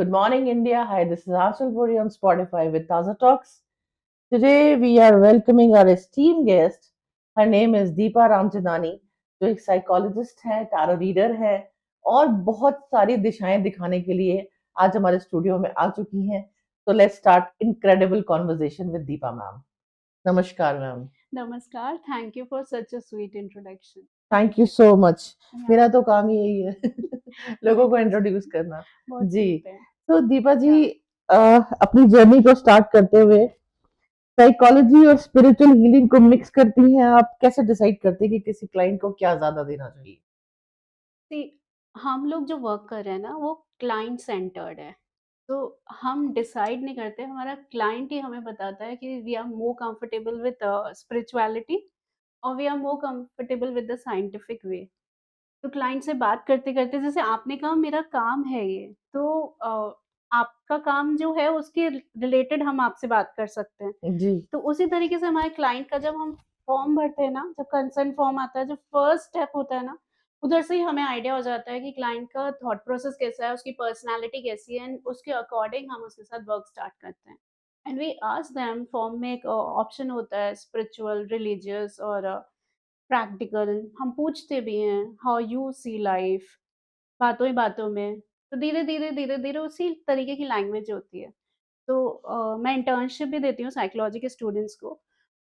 Good morning, India. Hi, this is Ashal Puri on Spotify with Taza Talks. Today, we are welcoming our esteemed guest. Her name is Deepa Ramchandani, जो एक psychologist है, tarot reader है और बहुत सारी दिशाएं दिखाने के लिए आज हमारे स्टूडियो में आ चुकी हैं. So let's start incredible conversation with Deepa ma'am. नमस्कार ma'am. Namaskar. Thank you for such a sweet introduction. Thank you so much. Yeah, मेरा तो काम ही यही है लोगों को इंट्रोड्यूस करना. बहुत जी. sweet है. तो दीपा जी, Yeah. अपनी जर्नी को स्टार्ट करते हुए साइकोलॉजी और स्पिरिचुअल हीलिंग को मिक्स करती हैं. आप कैसे डिसाइड करते हैं कि किसी क्लाइंट को क्या ज्यादा देना चाहिए? See, हम लोग जो वर्क कर रहे हैं ना वो क्लाइंट सेंटर्ड है. तो हम डिसाइड नहीं करते, हमारा क्लाइंट ही हमें बताता है कि we are more comfortable with spirituality और we are more comfortable with the scientific way. तो क्लाइंट से बात करते-करते जैसे आपने कहा मेरा काम है ये, तो आपका काम जो है उसके रिलेटेड हम आपसे बात कर सकते हैं. जी. तो उसी तरीके से हमारे क्लाइंट का जब हम फॉर्म भरते हैं ना, जब कंसर्न फॉर्म आता है, जो फर्स्ट स्टेप होता है ना, उधर से ही हमें आइडिया हो जाता है कि क्लाइंट का थॉट प्रोसेस कैसा है, उसकी पर्सनैलिटी कैसी है एंड उसके अकॉर्डिंग हम उसके साथ वर्क स्टार्ट करते हैं. And we ask them, form में एक ऑप्शन होता है स्पिरिचुअल, रिलीजियस और प्रैक्टिकल. हम पूछते भी हैं हाउ यू सी लाइफ, बातों ही बातों में. तो धीरे-धीरे उसी तरीके की लैंग्वेज होती है. तो मैं इंटर्नशिप भी देती हूँ साइकोलॉजी के स्टूडेंट्स को.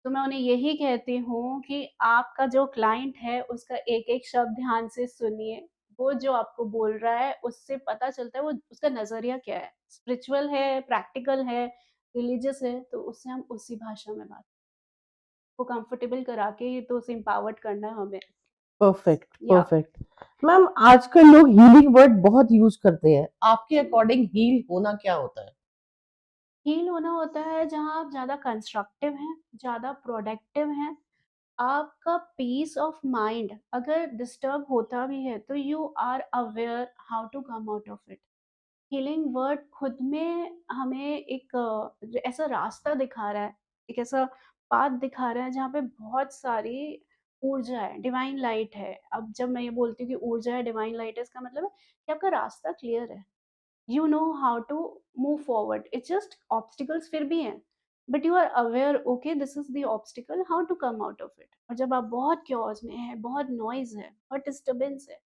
तो मैं उन्हें यही कहती हूँ कि आपका जो क्लाइंट है उसका एक-एक शब्द ध्यान से सुनिए. वो जो आपको बोल रहा है उससे पता चलता है वो उसका नज़रिया क्या है. स्पिरिचुअल है, प्रैक्टिकल है, रिलीजियस है, तो उससे हम उसी भाषा में बात को कंफर्टेबल करा के तो उसे एम्पावर्ड करना है हमें. परफेक्ट, या परफेक्ट. मैम, आजकल लोग हीलिंग वर्ड बहुत यूज करते हैं. आपके जी. अकॉर्डिंग हील होना क्या होता है? हील होना होता है जहाँ आप ज़्यादा कंस्ट्रक्टिव हैं, ज़्यादा प्रोडक्टिव हैं. आपका पीस ऑफ माइंड अगर डिस्टर्ब होता भी है तो you are aware how to come out of it. Healing word खुद में हमें एक ऐसा रास्ता दिखा रहा है, एक ऐसा पाथ दिखा रहा है जहाँ पे बहुत सारी ऊर्जा है, डिवाइन लाइट है. अब जब मैं ये बोलती हूँ कि ऊर्जा है, डिवाइन लाइट है, इसका मतलब है कि आपका रास्ता क्लियर है. You know how to move forward. It's just obstacles फिर भी हैं, but you are aware, okay this is the obstacle, how to come out of it. और जब आप बहुत क्योस में है, बहुत नॉइज है, बहुत डिस्टर्बेंस है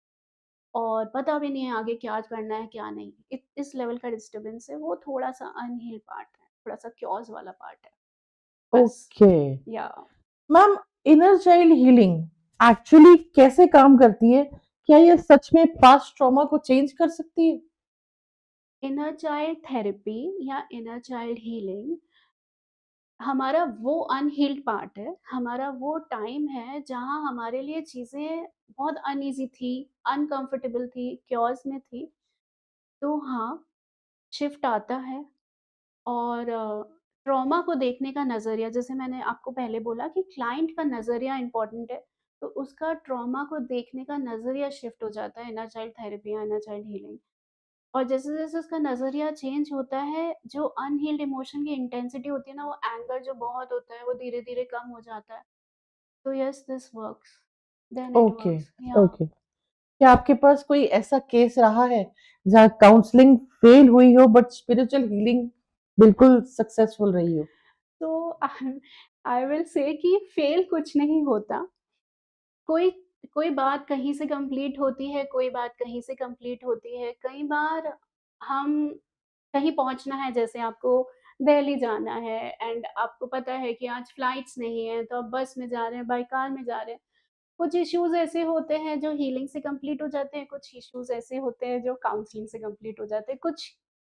और पता भी नहीं है आगे क्या करना है क्या नहीं, इस लेवल का डिस्टर्बेंस है, वो थोड़ा सा अनहील पार्ट है, थोड़ा सा क्योस वाला पार्ट है. बस. ओके. या ma'am, inner child healing actually कैसे काम करती है? क्या ये सच में पास्ट ट्रॉमा को चेंज कर सकती है? इनर चाइल्ड थेरेपी या इनर चाइल्ड हीलिंग हमारा वो अनहील्ड पार्ट है, हमारा वो टाइम है जहाँ हमारे लिए चीज़ें बहुत अनईज़ी थी, अनकम्फ़र्टेबल थी, क्योस में थी. तो हाँ, शिफ्ट आता है. और ट्रॉमा को देखने का नज़रिया, जैसे मैंने आपको पहले बोला कि क्लाइंट का नज़रिया इम्पोर्टेंट है, तो उसका ट्रॉमा को देखने का नज़रिया शिफ्ट हो जाता है इनर चाइल्ड थेरेपी या इनर चाइल्ड हीलिंग. और जैसे-जैसे उसका नज़रिया चेंज होता है, जो अनहील्ड इमोशन की इंटेंसिटी होती है ना, वो एंगर जो बहुत होता है, वो धीरे-धीरे कम हो जाता है. तो yes, this works, then it okay, works. या ओके. क्या आपके पास कोई ऐसा केस रहा है जहाँ काउंसलिंग फेल हुई हो बट स्पिरिचुअल हीलिंग बिल्कुल सक्सेसफुल रही हो? तो आई विल से कि फेल कुछ नहीं होता. कोई कोई बात कहीं से कंप्लीट होती है, कोई बात कहीं से कंप्लीट होती है. कई बार हम कहीं पहुँचना है, जैसे आपको दिल्ली जाना है एंड आपको पता है कि आज फ्लाइट्स नहीं है, तो आप बस में जा रहे हैं, बाय कार में जा रहे हैं. कुछ इश्यूज़ ऐसे होते हैं जो हीलिंग से कंप्लीट हो जाते हैं, कुछ इश्यूज़ ऐसे होते हैं जो काउंसलिंग से कंप्लीट हो जाते हैं, कुछ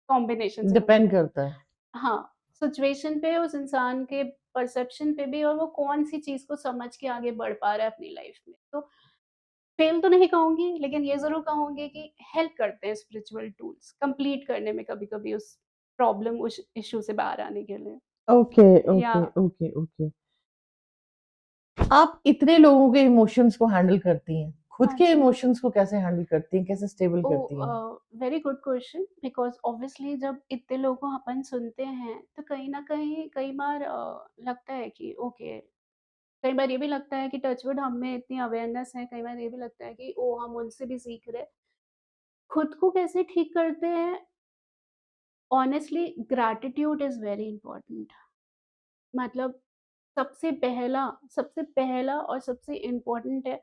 कॉम्बिनेशन से डिपेंड कंप्लीट. करता है. हाँ, सिचुएशन पे, उस इंसान के परसेप्शन पे भी, और वो कौन-सी चीज़ को समझ के आगे बढ़ पा रहा है अपनी लाइफ़ में. तो फेल तो नहीं कहूँगी, लेकिन ये ज़रूर कहूँगी कि हेल्प करते हैं स्पिरिचुअल टूल्स कंप्लीट करने में कभी-कभी उस प्रॉब्लम, उस इश्यू से बाहर आने के लिए. ओके, या ओके, ओके, ओके. आप इतने लोगों के इमोशंस को हैंडल करती हैं. खुद हाँ के जी. इमोशंस को कैसे हैंडल करती हैं? कैसे स्टेबल करती हैं? Very good question, because obviously जब इतने लोगों को अपन सुनते हैं, तो कहीं न कहीं कई बार लगता है कि ओके, कई बार ये भी लगता है कि टच वुड हम में इतनी अवेयरनेस है, कई बार ये भी लगता है कि ओह! हम उनसे भी सीख रहे हैं. खुद को कैसे ठीक करते हैं, honestly gratitude is very important. मतलब सबसे पहला और सबसे इम्पोर्टेंट है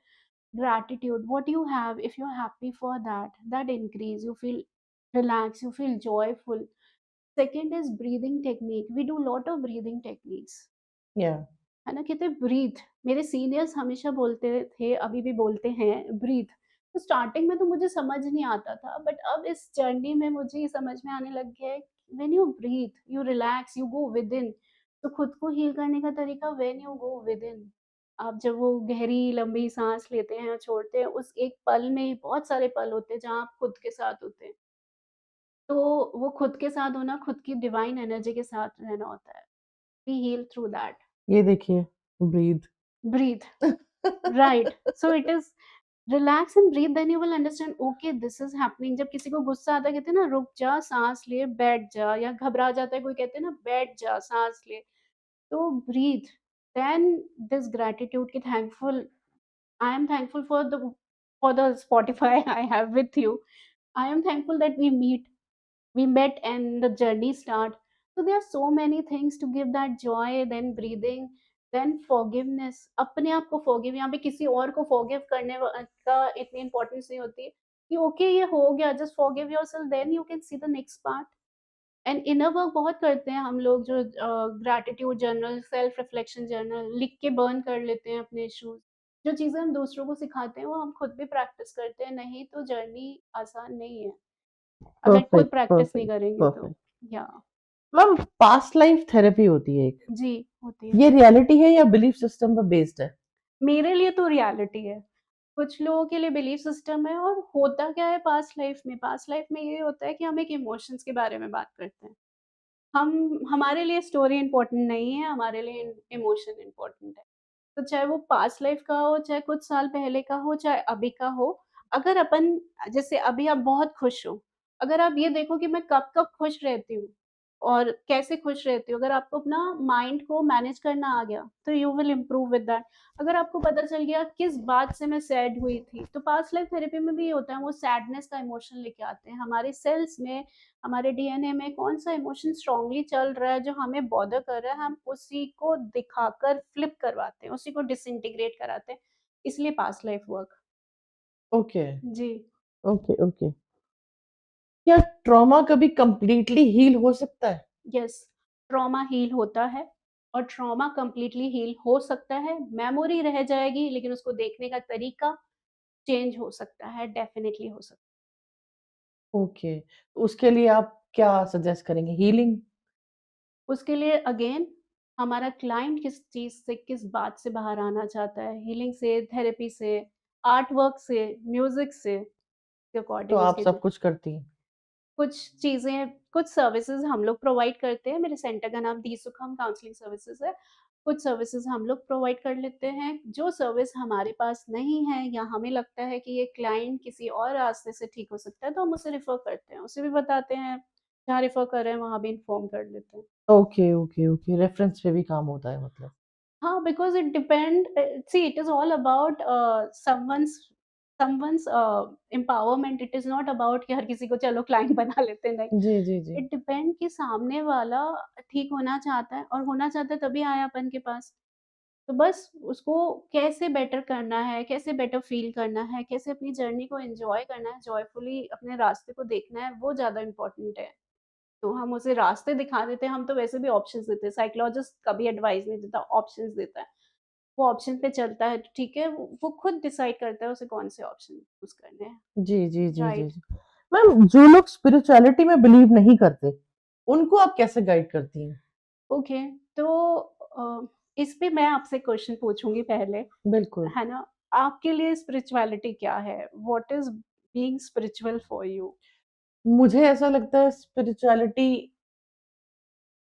gratitude. What you have, if you're happy for that, that increase, you feel relaxed, you feel joyful. Second is breathing technique. We do lot of breathing techniques, या है ना? कहते हैं ब्रीथ। मेरे सीनियर्स हमेशा बोलते थे, अभी भी बोलते हैं ब्रीथ। तो स्टार्टिंग में तो मुझे समझ नहीं आता था, बट अब इस जर्नी में मुझे ये समझ में आने लग गया है, when you breathe, you relax, you go within. तो खुद को हील करने का तरीका व्हेन यू गो विदिन। आप जब वो गहरी लंबी साँस लेते हैं और छोड़ते हैं, उस एक पल में ही बहुत सारे पल होते हैं जहाँ आप खुद के साथ होते हैं। तो वो खुद के साथ होना, खुद की डिवाइन एनर्जी के साथ रहना होता है। We heal through that. ये देखिए, breathe. Breathe. Right. So it is relax and breathe, then you will understand okay this is happening. जब किसी को गुस्सा आता है कहते हैं ना रुक जा, साँस ले, बैठ जा, या घबरा जाता है कोई कहते हैं ना बैठ जा, साँस ले। तो ब्रीथ, देन दिस ग्रैटिट्यूड की thankful, I am thankful for the Spotify I have with you. I am thankful that we met and the journey start. So there are so many things to give that joy, then breathing, then forgiveness. अपने आप को forgive, यहाँ पे किसी और को forgive करने का इतनी importance नहीं होती कि okay ये हो गया, just forgive yourself, then you can see the next part. And inner work बहुत करते हैं हम लोग, जो gratitude journal, self reflection journal लिख के बर्न कर लेते हैं अपने इश्यूज। जो चीज़ें हम दूसरों को सिखाते हैं वो हम खुद भी प्रैक्टिस करते हैं, नहीं तो जर्नी आसान नहीं है अगर खुद परफेक्ट, प्रैक्टिस नहीं परफेक्ट, करेंगे तो। परफेक्ट। या मैम, पास्ट लाइफ थेरेपी होती है एक, जी, होती है। ये रियलिटी है या बिलीफ सिस्टम पर बेस्ड है? मेरे लिए तो रियलिटी है, कुछ लोगों के लिए बिलीफ सिस्टम है। और होता क्या है पास्ट लाइफ में ये होता है कि हम एक इमोशंस के बारे में बात करते हैं। हमारे लिए स्टोरी इम्पोर्टेंट नहीं है, हमारे लिए इमोशन इम्पोर्टेंट है। तो चाहे वो पास्ट लाइफ का हो, चाहे कुछ साल पहले का हो, चाहे अभी का हो, अगर अपन, जैसे अभी आप बहुत खुश हो, अगर आप ये देखो कि मैं कब-कब खुश रहती हूँ और कैसे खुश रहती हूँ, अगर आपको अपना माइंड को मैनेज करना आ गया, तो you will improve with that. अगर आपको पता चल गया किस बात से मैं सैड हुई थी, तो पास्ट लाइफ थेरेपी में भी ये होता है, वो सैडनेस का इमोशन लेके आते हैं। हमारे सेल्स में, हमारे डीएनए में कौन-सा इमोशन स्ट्रांगली चल रहा है, जो हमें बॉदर कर रहा है, हम उसी को दिखाकर फ्लिप करवाते हैं, उसी को डिसइंटीग्रेट कराते हैं। इसलिए पास्ट लाइफ वर्क। ओके, जी, ओके, ओके। क्या ट्रॉमा कभी कंप्लीटली हील हो सकता है? यस, ट्रॉमा हील होता है और ट्रॉमा कंप्लीटली हील हो सकता है। मेमोरी रह जाएगी, लेकिन उसको देखने का तरीका चेंज हो सकता है, डेफिनिटली हो सकता है। ओके, उसके लिए आप क्या सजेस्ट करेंगे? हीलिंग? उसके लिए अगेन हमारा क्लाइंट किस चीज़ से, किस बात से बाहर आना चाहता है, हीलिंग से, थेरेपी से, आर्ट वर्क से, म्यूज़िक से, के तो अकॉर्डिंग आप उसकी सब कुछ करती हैं? कुछ चीज़ें, कुछ सर्विसेज़ हम लोग प्रोवाइड करते हैं। मेरे सेंटर का नाम दी सुखम काउंसलिंग सर्विसेज़ है। कुछ सर्विसेज़ हम लोग प्रोवाइड कर लेते हैं। जो सर्विस हमारे पास नहीं है या हमें लगता है कि ये क्लाइंट किसी और रास्ते से ठीक हो सकता है, तो हम उसे रेफ़र करते हैं। उसे भी बताते हैं, जहाँ रेफ़र कर रहे हैं वहाँ भी इन्फॉर्म कर देते हैं। ओके, ओके, ओके, रेफरेंस पे भी काम होता है मतलब। हाँ, because it depend see it is all about someone's empowerment. It is not about कि हर किसी को चलो क्लाइंट बना लेते हैं, नहीं। जी, जी, जी। इट डिपेंड कि सामने वाला ठीक होना चाहता है, और होना चाहता है तभी आया अपन के पास। तो बस उसको कैसे बेटर करना है, कैसे बेटर फ़ील करना है, कैसे अपनी जर्नी को एन्जॉय करना है, जॉयफुली अपने रास्ते को देखना है, वो ज़्यादा इम्पोर्टेंट है। तो हम उसे रास्ते दिखा देते हैं, हम तो वैसे भी ऑप्शंस देते हैं, साइकोलॉजिस्ट कभी एडवाइस नहीं देता, ऑप्शंस देता है। वो ऑप्शन पे चलता है तो ठीक है, वो खुद डिसाइड करता है उसे कौन से ऑप्शन चूज़ करने हैं। जी, जी, जी, जी, राइट, जी। मैम, जो लोग स्पिरिचुअलिटी में बिलीव नहीं करते, उनको आप कैसे गाइड करती हैं? ओके। तो इस पे मैं आपसे क्वेश्चन पूछूँगी पहले, बिल्कुल। है ना? आपके लिए स्पिरिचुअलिटी क्या है? What is being spiritual for you? मुझे ऐसा लगता है स्पिरिचुअलिटी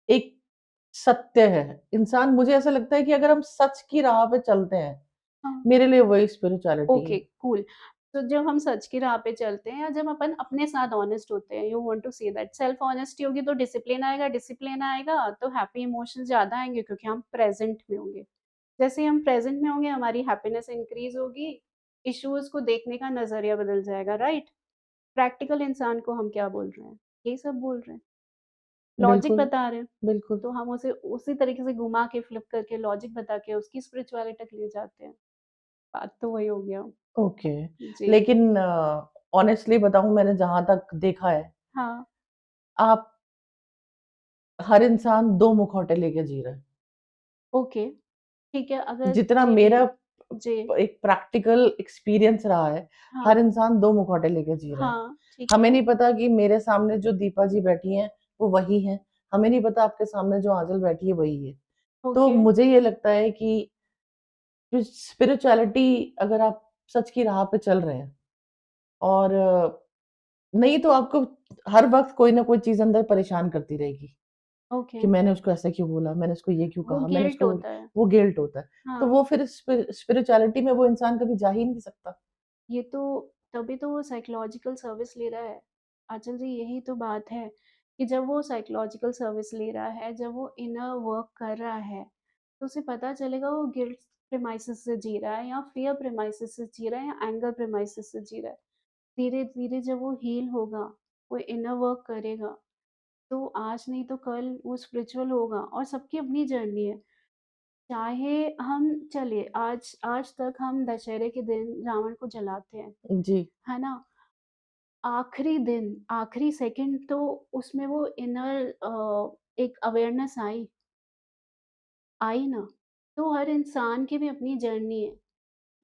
एक सत्य है। इंसान, मुझे ऐसा लगता है कि अगर हम सच की राह पे चलते हैं, हाँ। मेरे लिए वही स्पिरिचुअलिटी ओके, है। कूल। तो जब हम सच की राह पे चलते हैं या जब अपन अपने साथ ऑनेस्ट होते हैं, you want to say that self honesty होगी तो डिसिप्लिन आएगा तो हैप्पी इमोशंस ज़्यादा आएँगे, क्योंकि हम प्रेज़ेंट में होंगे। जैसे ही हम प्रेज़ेंट में होंगे, हमारी हैप्पीनेस इंक्रीज़ होगी, इश्यूज़ को देखने का नज़रिया बदल जाएगा, राइट? प्रैक्टिकल इंसान को हम क्या बोल रहे हैं? यही सब बोल रहे हैं। लॉजिक बिल्कुल, बता रहे हैं, बिल्कुल। तो हम उसे उसी तरीके से घुमा के फ्लिप करके लॉजिक बता के उसकी स्पिरिचुअलिटी तक ले जाते हैं। बात तो वही हो गया। ओके। जी। लेकिन ऑनेस्टली बताऊँ मैंने जहाँ तक देखा है, हाँ, आप हर इंसान 2 मुखौटे लेके जी रहा है। ओके, ठीक है, अगर जितना जी, मेरा जी, एक प्रैक्टिकल एक्सपीरियंस रहा है, हर हाँ, इंसान 2 मुखौटे लेके जी रहा है। हाँ, ठीक हमें है, नहीं पता कि मेरे सामने जो दीपा जी बैठी हैं, वो वही हैं। हमें नहीं पता आपके सामने जो आंचल बैठी है, वही है। तो ओके, मुझे ये लगता है कि स्पिरिचुअलिटी अगर आप सच की राह पे चल रहे हैं और नहीं तो आपको हर वक़्त कोई ना कोई चीज़ अंदर परेशान करती रहेगी, ओके, कि मैंने उसको ऐसा क्यों बोला, मैंने उसको ये क्यों वो कहा, मैंने गिल्ट उसको होता है। वो गिल्ट होता है। तो हाँ, वो फिर स्पिरिचुअलिटी में वो इंसान कभी जा ही नहीं सकता। ये तो तभी तो वो साइकोलॉजिकल सर्विस ले रहा है। आंचल जी, यही तो बात है कि जब वो साइकोलॉजिकल सर्विस ले रहा है, जब वो इनर वर्क कर रहा है, तो उसे पता चलेगा वो गिल्ट प्रेमाइसेस से जी रहा है या फियर प्रेमाइसेस से जी रहा है या एंगर प्रेमाइसेस से जी रहा है। धीरे-धीरे जब वो हील होगा, वो इनर वर्क करेगा, तो आज नहीं तो कल वो स्पिरिचुअल होगा और सबकी अपनी जर्नी है। चाहे हम चलिए आज आज तक हम दशहरे के दिन रावण को जलाते हैं, जी, है ना? आखिरी दिन, आखिरी सेकंड तो उसमें वो इनर एक अवेयरनेस आई, आई ना? तो हर इंसान की भी अपनी जर्नी है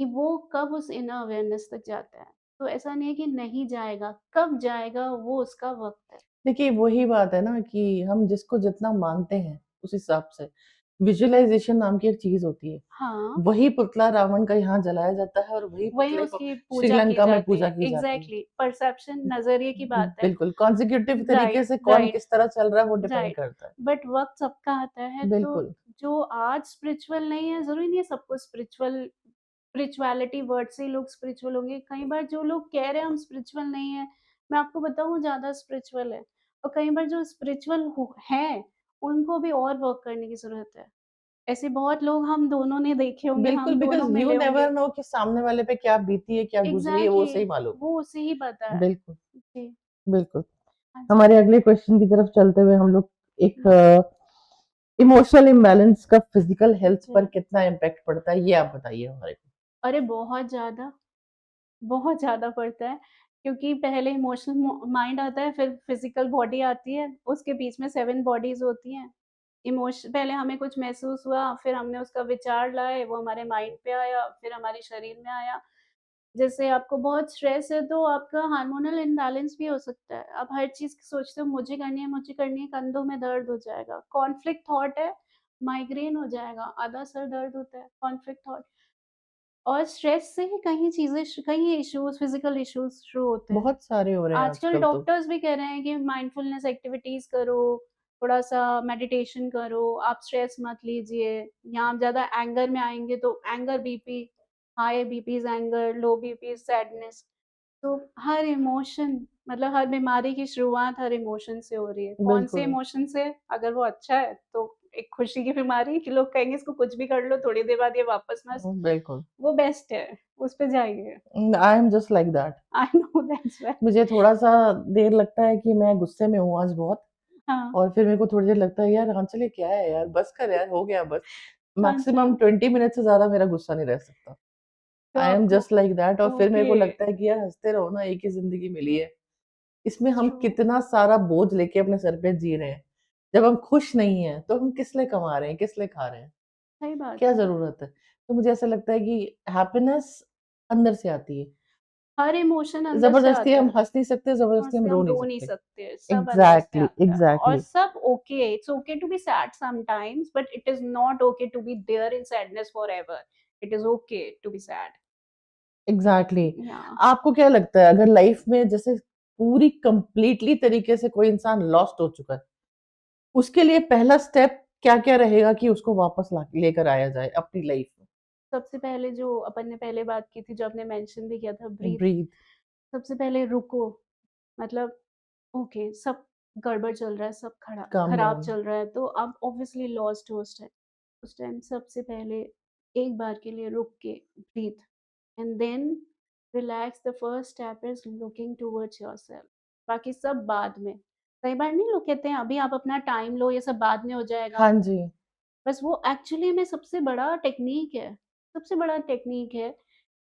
कि वो कब उस इनर अवेयरनेस तक जाता है। तो ऐसा नहीं है कि नहीं जाएगा, कब जाएगा वो उसका वक़्त है। देखिए वही बात है ना कि हम जिसको जितना मानते हैं, उस हिसाब से विजुअलाइज़ेशन नाम की एक चीज़ होती है। हाँ। वही पुतला रावण का यहाँ जलाया जाता है और वही वही पुतले को उसकी पूजा की श्रीलंका में जाती पूजा है। की जाती है। एग्ज़ैक्टली परसेप्शन नज़रिए की बात है। बिल्कुल, कॉन्सेक्यूटिव तरीके राइट, से कौन राइट, किस तरह चल रहा है वो डिपेंड राइट। करता है। बट वक़्त सबका आता है तो बिल्कुल, जो आज स्पिरिचुअल नहीं है, ज़रूरी नहीं है सबको स्पिरिचुअलिटी वर्ड से ही लोग स्पिरिचुअल होंगे। कई बार जो लोग कह रहे हैं हम स्पिरिचुअल नहीं है, मैं आपको बताऊँ ज़्यादा स्पिरिचुअल है। और कई बार जो स्पिरिचुअल हो हैं, उनको भी और वर्क करने की ज़रूरत है। ऐसे बहुत लोग हम दोनों ने देखे होंगे, बिल्कुल हम दोनों बिकॉज़ यू मिले नेवर होंगे। नो कि सामने वाले पे क्या बीती है, क्या गुज़री है, वो एग्ज़ैक्टली उसे ही मालूम वो उसे ही पता है। है। बिल्कुल, जी, बिल्कुल। हाँ जी। हमारे अगले क्वेश्चन की तरफ चलते हुए हम लोग एक हुँ, इमोशनल इम्बैलेंस का फिज़िकल हेल्थ जी। पर कितना इम्पैक्ट पड़ता है, ये आप बताइए हमारे को? अरे! बहुत ज़्यादा पड़ता है क्योंकि पहले इमोशनल माइंड आता है, फिर फिज़िकल बॉडी आती है, उसके बीच में 7 बॉडीज़ होती हैं। पहले हमें कुछ महसूस हुआ, फिर हमने उसका विचार लाए, वो हमारे माइंड पे आया, फिर हमारे शरीर में आया। जैसे आपको बहुत स्ट्रेस है तो आपका हार्मोनल इम्बैलेंस भी हो सकता है। आप हर चीज़ सोचते हो मुझे करनी है, कंधों में दर्द हो जाएगा। कॉन्फ्लिक्ट थॉट है, माइग्रेन हो जाएगा, आधा सर दर्द होता है, कॉन्फ्लिक्ट थॉट। और स्ट्रेस से ही कई इश्यूज़, फिज़िकल इश्यूज़ शुरू होते हैं। बहुत सारे हो रहे हैं आजकल आजकल तो। डॉक्टर्स भी कह रहे हैं कि माइंडफुलनेस एक्टिविटीज़ करो, थोड़ा-सा मेडिटेशन करो, आप स्ट्रेस मत लीजिए। या आप ज़्यादा एंगर में आएँगे तो anger BP, high BP is anger, low BP is sadness. तो हर इमोशन मतलब हर बीमारी की शुरुआत हर इमोशन से हो रही है। कौन से बिल्कुल, इमोशन से? अगर वो अच्छा है तो एक खुशी की बीमारी कि लोग कहेंगे इसको कुछ भी कर लो, थोड़ी देर बाद ये वापस मस्त, बिल्कुल। वो बेस्ट है, उस पे जाइए। I am just like that. I know that's why. मुझे थोड़ा-सा देर लगता है कि मैं गुस्से में हूँ आज बहुत हाँ, और फिर मेरे को थोड़ी देर लगता है यार आंचल ये क्या है यार, बस कर यार, हो गया बस। अच्छा, मैक्सिमम 20 मिनट से ज़्यादा मेरा गुस्सा नहीं रह सकता। तो आई एम आपको जस्ट लाइक दैट और फिर मेरे ओके, को लगता है कि यार हँसते रहो ना, एक ही ज़िंदगी मिली है। इसमें हम ट्रू, कितना सारा बोझ लेके अपने सर पे जी रहे हैं। जब हम खुश नहीं हैं, तो हम किस लिए कमा रहे हैं, किस लिए खा रहे हैं? सही बात क्या है। ज़रूरत है? तो मुझे ऐसा लगता है कि हैप्पीनेस अंदर से आती है। हर इमोशन अंदर से ज़बरदस्ती आता हम है। हँस नहीं सकते, ज़बरदस्ती हम उससे रो हम नहीं रो नहीं सकते। सकते, सब अंदर से एग्ज़ैक्टली, आता है और एग्ज़ैक्टली, सब okay, it's okay to be sad sometimes but it is not okay to be there in sadness forever. It is okay to be sad. Exactly. या आपको क्या लगता है अगर लाइफ़ में जैसे पूरी कंप्लीटली तरीके से कोई इंसान लॉस्ट हो चुका है, उसके लिए पहला स्टेप क्या-क्या रहेगा कि उसको वापस ला लेकर आया जाए अपनी लाइफ़ में? सबसे पहले जो अपन ने पहले बात की थी, जो आपने मेंशन भी किया था ब्रीथ। ब्रीथ, सबसे पहले रुको, मतलब ओके सब गड़बड़ चल रहा है, सब काम खराब डाउन। चल रहा है तो आप ऑब्वियसली लॉस्ट होस्ट है। उस टाइम सबसे पहले एक बार के लिए रुक के breathe and then relax. The first step is looking towards yourself, बाकी सब बाद में। कई बार नहीं लोग कहते हैं अभी आप अपना टाइम लो, ये सब बाद में हो जाएगा। हाँ जी, बस वो एक्चुअली में सबसे बड़ा टेक्नीक है। सबसे बड़ा टेक्नीक है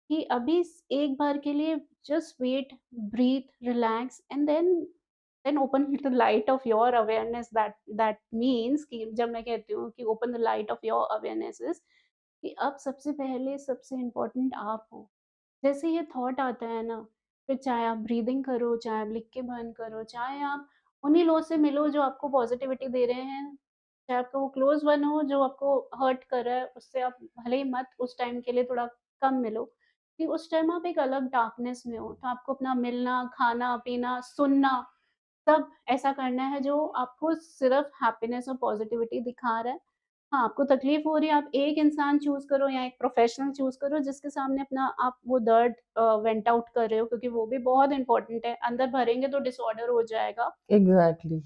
कि अभी स एक बार के लिए just wait, breathe, relax and then open the light of your awareness that that means कि जब मैं कहती हूँ कि open the light of your awareness is कि अब सबसे पहले सबसे इम्पोर्टेंट आप हो। जैसे ये थॉट आता है ना, फिर चाहे आप ब्रीदिंग करो, चाहे आप लिख के बंद करो, चाहे आप उन्हीं लोग से मिलो जो आपको पॉज़िटिविटी दे रहे हैं, चाहे आपका वो क्लोज़ वन हो जो आपको हर्ट कर रहा है, उससे आप भले ही मत उस टाइम के लिए थोड़ा कम मिलो, कि उस टाइम आप एक अलग डार्कनेस में हो, तो आपको अपना मिलना, खाना-पीना, सुनना, सब ऐसा करना है जो आपको सिर्फ़ हैप्पीनेस और पॉज़िटिविटी दिखा रहा है। हाँ, आपको तकलीफ़ हो रही है, आप एक इंसान चूज़ करो या एक प्रोफ़ेशनल चूज़ करो जिसके सामने अपना आप वो दर्द वेंट आउट कर रहे हो क्योंकि वो भी बहुत इम्पोर्टेंट है। अंदर भरेंगे तो डिसऑर्डर हो जाएगा। एग्ज़ैक्टली,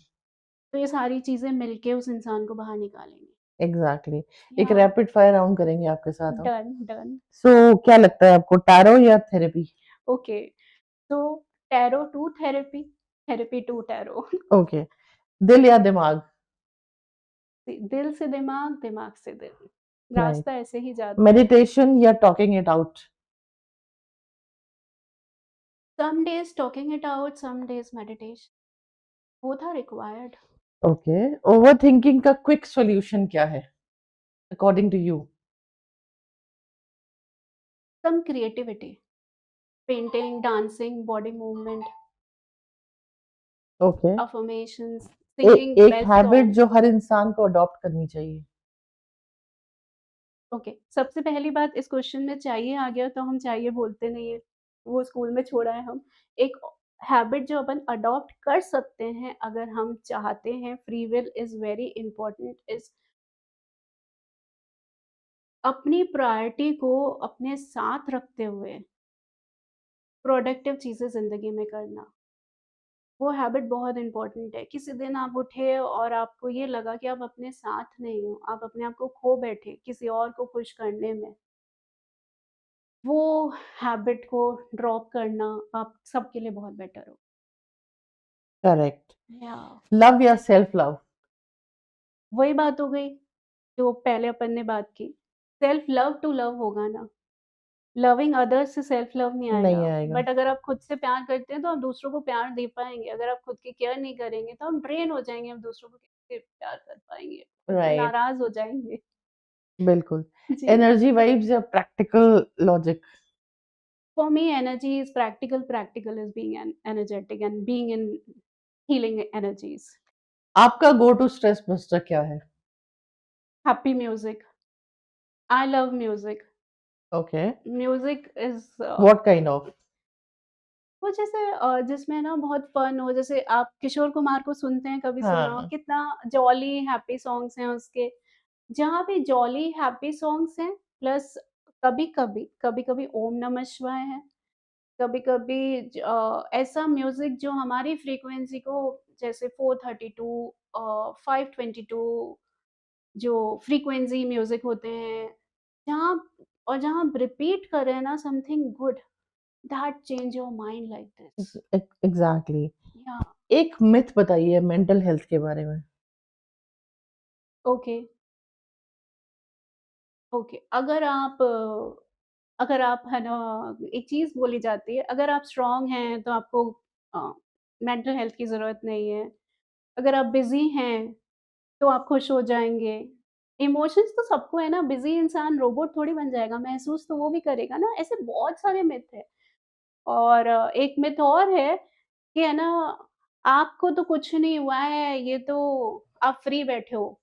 तो ये सारी चीज़ें मिलके उस इंसान को बाहर निकालेंगी। एग्ज़ैक्टली। एक या रैपिड फायर राउंड करेंगे आपके साथ हम। Done, done. सो क्या लगता है आपको, टैरो या थेरेपी? ओके, तो tarot to therapy, therapy to tarot. Okay, दिल या दिमाग? दिल से दिमाग, दिमाग से दिल। राइट। रास्ता ऐसे ही जाता है। मेडिटेशन या talking it out? Some days talking it out, some days meditation. Both are required. Okay, overthinking का क्विक सॉल्यूशन क्या है according to you? Some creativity, painting, dancing, body movement, okay, affirmations, singing एक best habit songs. जो हर इंसान को adopt करनी चाहिए? Okay, सबसे पहली बात इस क्वेश्चन में चाहिए आ गया तो हम चाहिए बोलते नहीं है, वो स्कूल में छोड़ा है हम। एक हैबिट जो अपन अडॉप्ट कर सकते हैं अगर हम चाहते हैं, free will is very important is अपनी प्रायोरिटी को अपने साथ रखते हुए प्रोडक्टिव चीज़ें ज़िंदगी में करना। वो हैबिट बहुत इम्पोर्टेंट है। किसी दिन आप उठे और आपको ये लगा कि आप अपने साथ नहीं हो, आप अपने आप को खो बैठे किसी और को खुश करने में। वो हैबिट को ड्रॉप करना आप सबके लिए बहुत बेटर हो। करेक्ट। या लव या सेल्फ लव? वही बात हो गई जो पहले अपन ने बात की। सेल्फ लव टू लव होगा ना, लविंग अदर्स से सेल्फ लव नहीं आएगा। नहीं आएगा। बट अगर आप खुद से प्यार करते हैं तो आप दूसरों को प्यार दे पाएँगे। अगर आप खुद की केयर नहीं करेंगे तो हम ड्रेन हो जाएँगे, हम दूसरों को कैसे प्यार कर पाएँगे? फिर तो राइट, नाराज़ हो जाएँगे। बिल्कुल। जी। एनर्जी वाइब्स या practical logic? For me, energy is practical. Practical is being energetic and being in healing energies. आपका गो टू स्ट्रेस बस्टर क्या है? Happy music. I love music. Okay, Music is what kind of? वो जैसे जिसमें ना बहुत fun हो, जैसे आप किशोर कुमार को सुनते हैं, कभी सुना हो? हाँ, कितना जॉली हैप्पी सॉन्ग्स हैं उसके। जहाँ पे जॉली हैप्पी सॉन्ग्स हैं प्लस कभी-कभी ओम नमः शिवाय है। कभी-कभी ऐसा म्यूज़िक जो हमारी फ्रीक्वेंसी को जैसे 432 522 जो फ्रीक्वेंसी म्यूज़िक होते हैं, जहाँ जहाँ आप रिपीट करें ना something good that change your mind like this. Exactly. या एक मिथ बताइए मेंटल हेल्थ के बारे में। Okay, okay. अगर आप है ना एक चीज़ बोली जाती है, अगर आप स्ट्रॉन्ग हैं तो आपको अ, मेंटल हेल्थ की ज़रूरत नहीं है। अगर आप बिज़ी हैं तो आप खुश हो जाएँगे। इमोशंस तो सबको है ना, बिज़ी इंसान रोबोट थोड़ी बन जाएगा, महसूस तो वो भी करेगा ना, ऐसे बहुत सारे मिथ हैं। और एक मिथ और है कि है ना, आपको तो कुछ नहीं हुआ है, ये तो आप फ्री बैठे हो।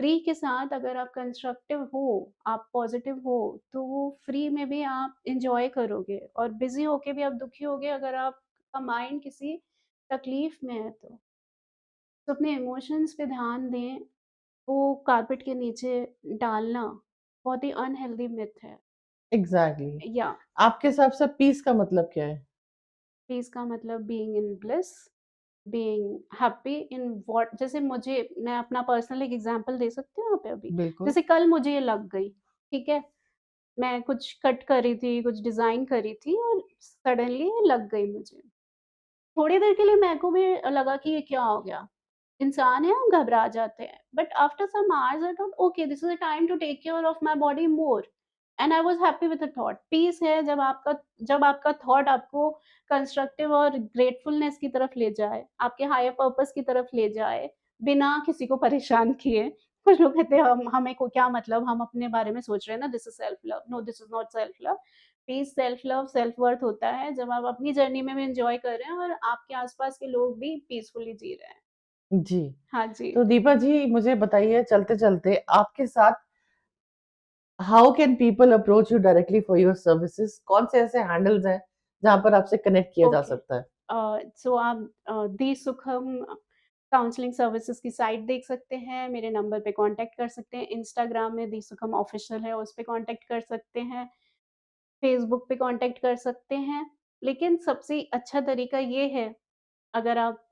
फ्री के साथ अगर आप कंस्ट्रक्टिव हो, आप पॉज़िटिव हो, तो वो फ्री में भी आप एन्जॉय करोगे और बिज़ी होके भी आप दुखी होगे अगर आपका माइंड किसी तकलीफ़ में है तो। तो अपने इमोशंस पे ध्यान दें, वो कारपेट के नीचे डालना बहुत ही अनहेल्दी मिथ है। एग्जैक्टली। या आपके हिसाब से पीस का मतलब क्या है? पीस का मतलब being in bliss, being happy in what जैसे मुझे मैं अपना पर्सनल एक एग्ज़ाम्पल दे सकती हूँ यहाँ पे अभी? बिल्कुल। जैसे कल मुझे ये लग गई, ठीक है? मैं कुछ कट कर रही थी, कुछ डिज़ाइन कर रही थी और सडनली ये लग गई मुझे। थोड़ी देर के लिए मेरे को भी लगा कि ये क्या हो गया? इंसान है, हम घबरा जाते हैं। But after some hours I thought okay this is a time to take care of my body more and I was happy with the thought. Peace है जब आपका थॉट आपको कंस्ट्रक्टिव और ग्रेटफुलनेस की तरफ ले जाए, आपके हायर पर्पस की तरफ ले जाए, बिना किसी को परेशान किए। कुछ लोग कहते हैं हम हमें को क्या मतलब हम अपने बारे में सोच रहे हैं ना this is self love. No this is not self love. Peace self love, self worth होता है जब आप अपनी जर्नी में भी एन्जॉय कर रहे हैं और आपके आस-पास के लोग भी पीसफुली जी रहे हैं। जी। हाँ जी। तो दीपा जी मुझे बताइए चलते-चलते आपके साथ how can people approach you directly for your services? कौन से ऐसे हैंडल्स हैं जहाँ पर आपसे कनेक्ट किया जा ओके। सकता है? सो आप दी सुखम काउंसलिंग सर्विसेज़ की साइट देख सकते हैं, मेरे नंबर पे कॉन्टैक्ट कर सकते हैं, इंस्टाग्राम में दी सुखम ऑफ़िशियल है, उस पे कॉन्टैक्ट कर सकते हैं, फ़ेसबुक पे कॉन्टैक्ट कर सकते हैं। लेकिन सबसे अच्छा तरीका ये है, अगर आप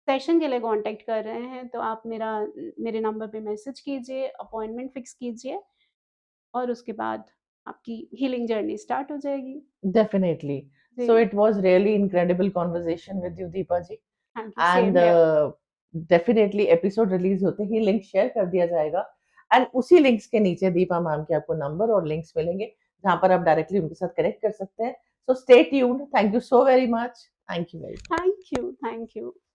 सेशन के लिए कॉन्टैक्ट कर रहे हैं, तो आप मेरे नंबर पे मैसेज कीजिए, अपॉइंटमेंट फ़िक्स कीजिए और उसके बाद आपकी हीलिंग जर्नी स्टार्ट हो जाएगी। Definitely. जी, So it was really incredible conversation with you, Deepa ji. Thank you, And same here. Definitely episode release होते ही लिंक शेयर कर दिया जाएगा एंड उसी लिंक्स के नीचे दीपा मैम के आपको नंबर और लिंक्स मिलेंगे जहां पर आप डायरेक्टली उनके साथ कनेक्ट कर सकते हैं so stay tuned thank you so very much thank you very thank you, thank you.